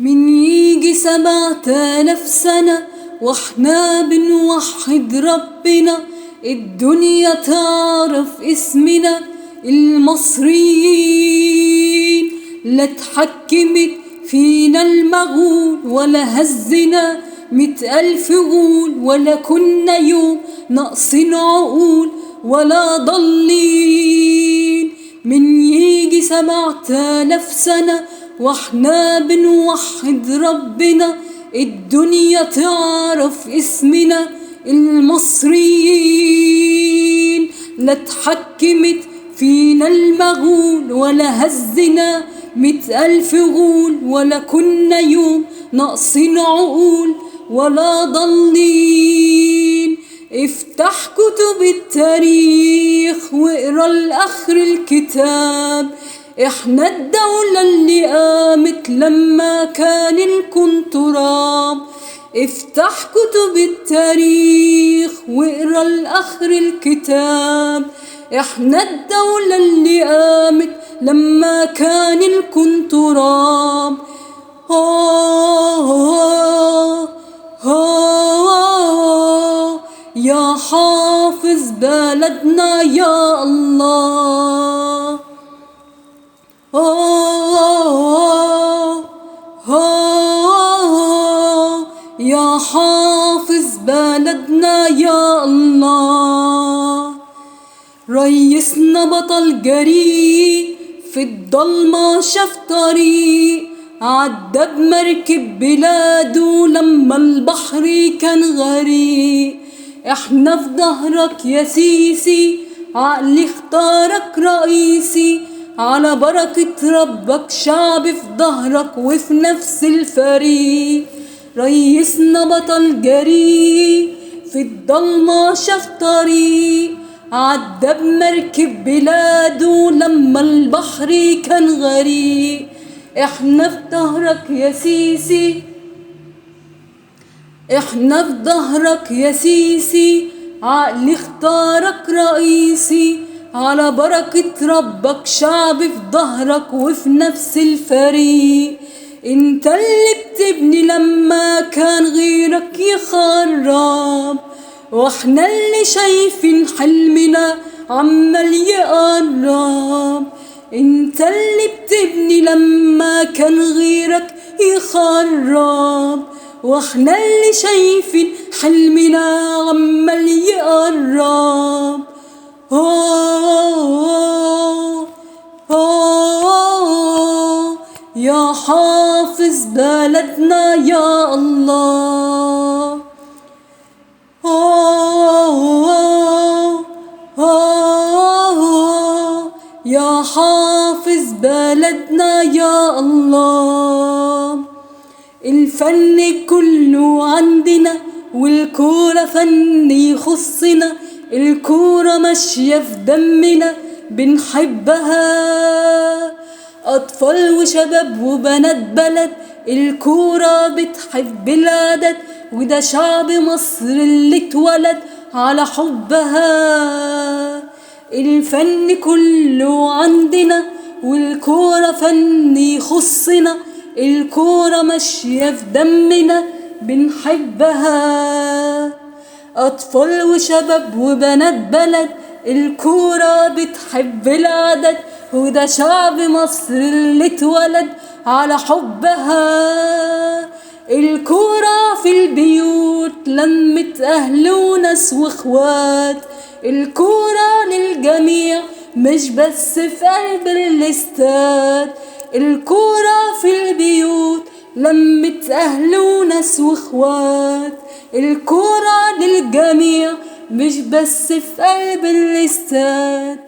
من يجي 7000 سنة واحنا بنوحد ربنا، الدنيا تعرف اسمنا المصريين. لا اتحكمت فينا المغول ولا هزنا 100,000 غول، ولا كنا يوم ناقصين عقول ولا ضالين. من يجي 7000 سنة واحنا بنوحد ربنا، الدنيا تعرف اسمنا المصريين. لا اتحكمت فينا المغول ولا هزنا 100,000 غول، ولا كنا يوم ناقصين عقول ولا ضالين. افتح كتب التاريخ واقرا لآخر الكتاب، احنا الدولة اللي قامت لما كان الكون تراب. افتح كتب التاريخ واقرا لآخر الكتاب، احنا الدولة اللي قامت لما كان الكون تراب. يا حافظ بلدنا يا الله، يا حافظ بلدنا يا الله. ريسنا بطل جريء في الضلمة شاف طريق، عدى بمركب بلاده لما البحر كان غريق. احنا في ظهرك يا سيسي، عقلي اختارك رئيسي، على بركة ربك شعب في ظهرك وفي نفس الفريق. ريسنا بطل جريء في الضلمة شاف طريق، عدى بمركب بلاده لما البحر كان غريق. احنا في ظهرك يا سيسي، احنا في ظهرك يا سيسي، عقلي اختارك رئيسي، على بركة ربك شعب في ظهرك وفي نفس الفريق. انت اللي بتبني لما كان غيرك يخرب، واحنا اللي شايفين حلمنا عمال يقرب. انت اللي بتبني لما كان غيرك يخرب، واحنا اللي شايفين حلمنا عمال يقرب. يا حافظ بلدنا يا الله، يا حافظ بلدنا يا الله. الفن كله عندنا والكورة فن يخصنا، الكورة ماشية في دمنا بنحبها. أطفال وشباب وبنات بلد، الكورة بتحب العدد، وده شعب مصر اللي اتولد على حبها. الفن كله عندنا والكورة فن يخصنا، الكورة ماشية في دمنا بنحبها. أطفال وشباب وبنات بلد، الكورة بتحب العدد، وده شعب مصر اللي اتولد على حبها. الكورة في البيوت لمت أهل وناس واخوات، الكورة للجميع مش بس في قلب الاستاد. الكورة في البيوت لمت أهل وناس واخوات، الكورة للجميع مش بس في قلب الاستاد.